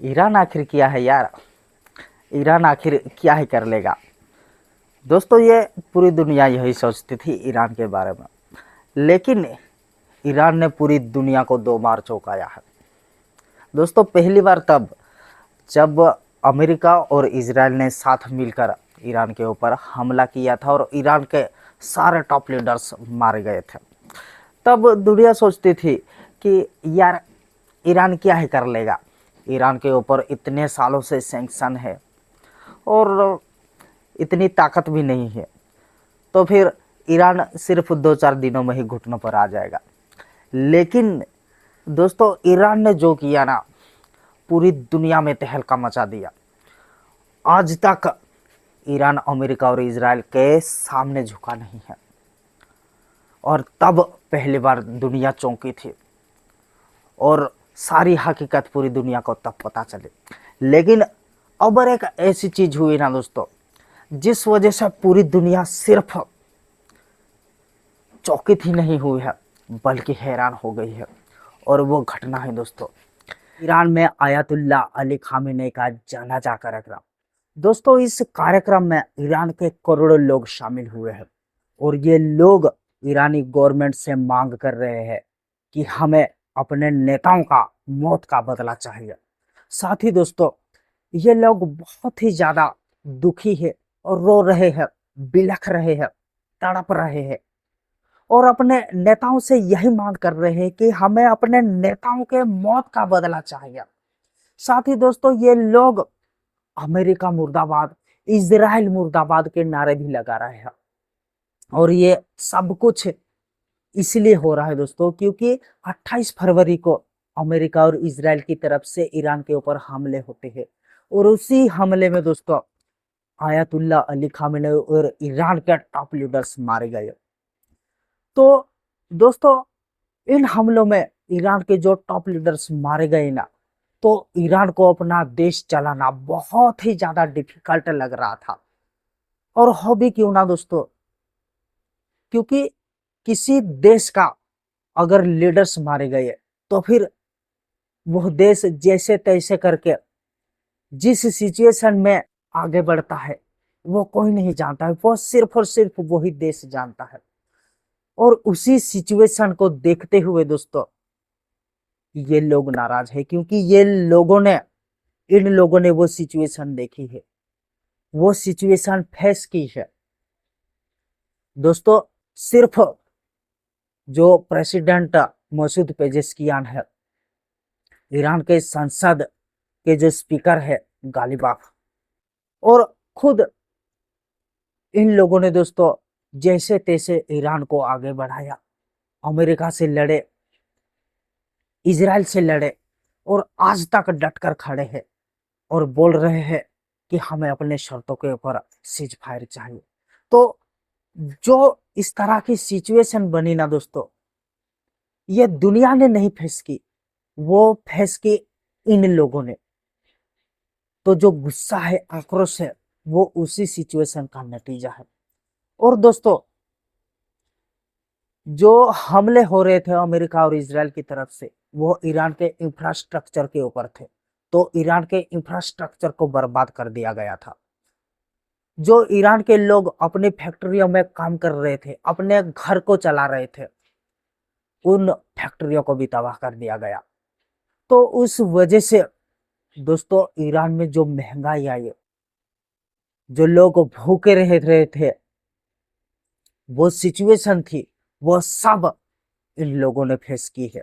Iran आखिर क्या है यार। ईरान आखिर क्या ही कर लेगा। दोस्तों, ये पूरी दुनिया यही सोचती थी ईरान के बारे में, लेकिन ईरान ने पूरी दुनिया को दो बार चौंकाया है। दोस्तों, पहली बार तब जब अमेरिका और इजराइल ने साथ मिलकर ईरान के ऊपर हमला किया था और ईरान के सारे टॉप लीडर्स मारे गए थे। तब दुनिया सोचती थी कि यार ईरान क्या ही कर लेगा। ईरान के ऊपर इतने सालों से सैंक्शन है और इतनी ताकत भी नहीं है, तो फिर ईरान सिर्फ 2-4 दिनों में ही घुटनों पर आ जाएगा। लेकिन दोस्तों, ईरान ने जो किया ना, पूरी दुनिया में तहलका मचा दिया। आज तक ईरान अमेरिका और इजराइल के सामने झुका नहीं है, और तब पहली बार दुनिया चौंकी थी और सारी हकीकत पूरी दुनिया को तब पता चली। लेकिन अब एक ऐसी चीज हुई ना दोस्तों, जिस वजह से पूरी दुनिया सिर्फ चौकित ही नहीं हुई है बल्कि हैरान हो गई है। और वो घटना है दोस्तों, ईरान में आयतुल्ला अली खामेनी का जनाजा कार्यक्रम। दोस्तों, इस कार्यक्रम में ईरान के करोड़ों लोग शामिल हुए हैं और ये लोग ईरानी गवर्नमेंट से मांग कर रहे हैं कि हमें अपने नेताओं का मौत का बदला चाहिए। साथ ही दोस्तों, ये लोग बहुत ही ज्यादा दुखी है और रो रहे हैं, बिलख रहे हैं, तड़प रहे हैं और अपने नेताओं से यही मांग कर रहे हैं कि हमें अपने नेताओं के मौत का बदला चाहिए। साथ ही दोस्तों, ये लोग अमेरिका मुर्दाबाद, इजराइल मुर्दाबाद के नारे भी लगा रहे हैं। और ये सब कुछ इसलिए हो रहा है दोस्तों, क्योंकि 28 फरवरी को अमेरिका और इजराइल की तरफ से ईरान के ऊपर हमले होते हैं और उसी हमले में दोस्तों आयतुल्ला अली खामेनी और ईरान के टॉप लीडर्स मारे गए। तो दोस्तों, इन हमलों में ईरान के जो टॉप लीडर्स मारे गए ना, तो ईरान को अपना देश चलाना बहुत ही ज्यादा डिफिकल्ट लग रहा था। और हो भी क्यों ना दोस्तों, क्योंकि किसी देश का अगर लीडर्स मारे गए तो फिर वह देश जैसे तैसे करके जिस सिचुएशन में आगे बढ़ता है वो कोई नहीं जानता है, वो सिर्फ और सिर्फ वही देश जानता है। और उसी सिचुएशन को देखते हुए दोस्तों, ये लोग नाराज है, क्योंकि इन लोगों ने वो सिचुएशन देखी है, वो सिचुएशन फेस की है। दोस्तों, सिर्फ जो प्रेसिडेंट मसूद पेजेस्कियान है, ईरान के संसद के जो स्पीकर है गालिबाफ, और खुद इन लोगों ने दोस्तों जैसे तैसे ईरान को आगे बढ़ाया, अमेरिका से लड़े, इजराइल से लड़े और आज तक डटकर खड़े हैं और बोल रहे हैं कि हमें अपने शर्तों के ऊपर सीज फायर चाहिए। तो जो इस तरह की सिचुएशन बनी ना दोस्तों, ये दुनिया ने नहीं फेस की, वो फेस की इन लोगों ने। तो जो गुस्सा है, आक्रोश है, वो उसी सिचुएशन का नतीजा है। और दोस्तों, जो हमले हो रहे थे अमेरिका और इजराइल की तरफ से, वो ईरान के इंफ्रास्ट्रक्चर के ऊपर थे। तो ईरान के इंफ्रास्ट्रक्चर को बर्बाद कर दिया गया था। जो ईरान के लोग अपनी फैक्ट्रियों में काम कर रहे थे, अपने घर को चला रहे थे, उन फैक्ट्रियों को भी तबाह कर दिया गया। तो उस वजह से दोस्तों, ईरान में जो महंगाई आई, जो लोग भूखे रहे थे, वो सिचुएशन थी, वो सब इन लोगों ने फेस की है।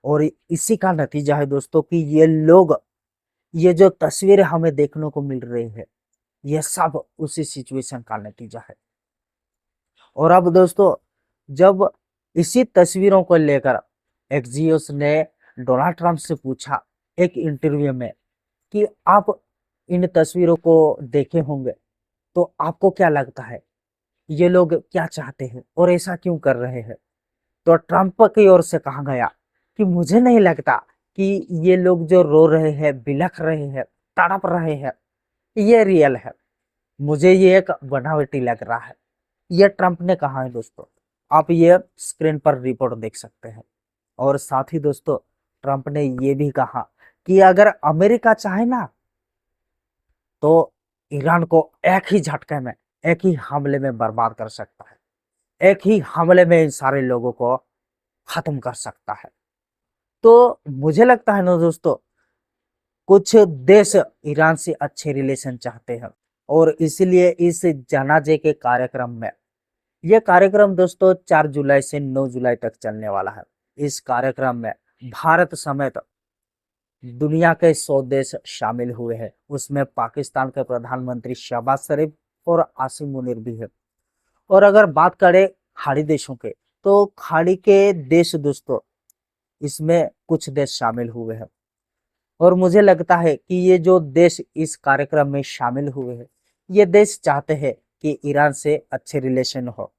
और इसी का नतीजा है दोस्तों कि ये लोग, ये जो तस्वीरें हमें देखने को मिल रही है, ये सब उसी सिचुएशन का नतीजा है। और अब दोस्तों, जब इसी तस्वीरों को लेकर एक्सियोस ने डोनाल्ड ट्रंप से पूछा एक इंटरव्यू में कि आप इन तस्वीरों को देखे होंगे, तो आपको क्या लगता है ये लोग क्या चाहते हैं और ऐसा क्यों कर रहे हैं? तो ट्रंप की ओर से कहा गया कि मुझे नहीं लगता कि ये लोग जो रो रहे हैं, बिलख रहे हैं, तड़प रहे हैं, ये रियल है। मुझे ये एक बनावटी लग रहा है। ये ट्रंप ने कहा है दोस्तों। आप ये स्क्रीन पर रिपोर्ट देख सकते हैं। और साथ ही दोस्तों, ट्रंप ने ये भी कहा कि अगर अमेरिका चाहे ना तो ईरान को एक ही झटके में, एक ही हमले में बर्बाद कर सकता है, एक ही हमले में इन सारे लोगों को खत्म कर सकता है। तो मुझे लगता है ना दोस्तों, कुछ देश ईरान से अच्छे रिलेशन चाहते हैं और इसलिए इस जनाजे के कार्यक्रम में, ये कार्यक्रम दोस्तों 4 जुलाई से 9 जुलाई तक चलने वाला है। इस कार्यक्रम में भारत समेत दुनिया के 100 देश शामिल हुए हैं। उसमें पाकिस्तान के प्रधानमंत्री शहबाज शरीफ और आसिम मुनीर भी है। और अगर बात करें खाड़ी देशों के, तो खाड़ी के देश दोस्तों, इसमें कुछ देश शामिल हुए हैं और मुझे लगता है कि ये जो देश इस कार्यक्रम में शामिल हुए हैं, ये देश चाहते हैं कि ईरान से अच्छे रिलेशन हो।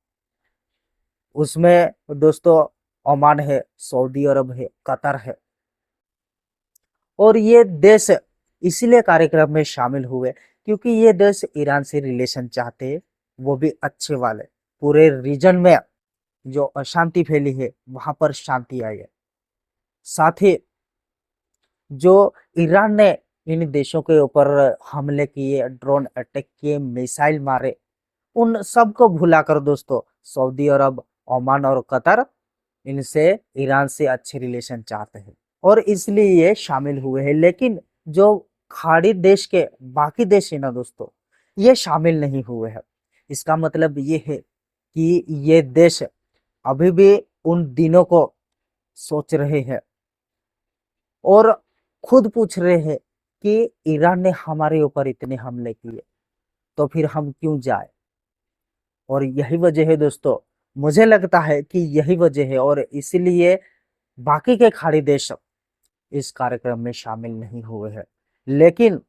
उसमें दोस्तों ओमान है, सऊदी अरब है, कतर है और ये देश इसलिए कार्यक्रम में शामिल हुए क्योंकि ये देश ईरान से रिलेशन चाहते हैं, वो भी अच्छे वाले। पूरे रीजन में जो अशांति फैली है वहां पर शांति आई है। साथ ही जो ईरान ने इन देशों के ऊपर हमले किए, ड्रोन अटैक किए, मिसाइल मारे, उन सबको भुलाकर दोस्तों सऊदी अरब, ओमान और कतर इनसे, ईरान से अच्छे रिलेशन चाहते हैं और इसलिए ये शामिल हुए हैं। लेकिन जो खाड़ी देश के बाकी देश है ना दोस्तों, ये शामिल नहीं हुए हैं। इसका मतलब ये है कि ये देश अभी भी उन दिनों को सोच रहे हैं और खुद पूछ रहे हैं कि ईरान ने हमारे ऊपर इतने हमले किए तो फिर हम क्यों जाए। और यही वजह है दोस्तों, मुझे लगता है कि यही वजह है और इसीलिए बाकी के खाड़ी देश इस कार्यक्रम में शामिल नहीं हुए हैं। लेकिन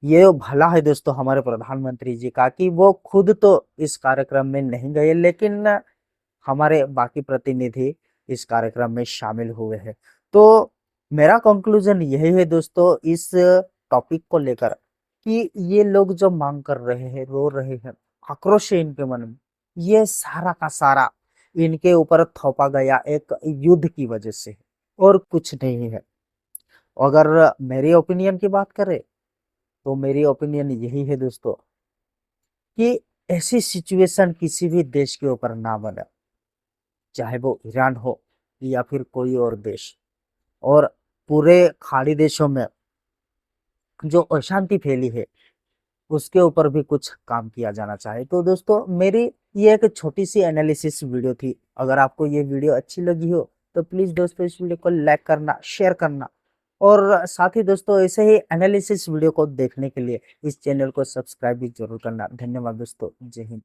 ये भला है दोस्तों हमारे प्रधानमंत्री जी का कि वो खुद तो इस कार्यक्रम में नहीं गए, लेकिन हमारे बाकी प्रतिनिधि इस कार्यक्रम में शामिल हुए हैं। तो मेरा कंक्लूजन यही है दोस्तों इस टॉपिक को लेकर कि ये लोग जो मांग कर रहे हैं, रो रहे हैं, आक्रोश है इनके मन में, ये सारा का सारा इनके ऊपर थोपा गया एक युद्ध की वजह से है और कुछ नहीं है। अगर मेरी ओपिनियन की बात करें तो मेरी ओपिनियन यही है दोस्तों कि ऐसी सिचुएशन किसी भी देश के ऊपर ना बने, चाहे वो ईरान हो या फिर कोई और देश। और पूरे खाड़ी देशों में जो अशांति फैली है उसके ऊपर भी कुछ काम किया जाना चाहिए। तो दोस्तों मेरी ये एक छोटी सी एनालिसिस वीडियो थी। अगर आपको ये वीडियो अच्छी लगी हो तो प्लीज़ दोस्तों इस वीडियो को लाइक करना, शेयर करना और साथ ही दोस्तों ऐसे ही एनालिसिस वीडियो को देखने के लिए इस चैनल को सब्सक्राइब भी जरूर करना। धन्यवाद दोस्तों, जय हिंद।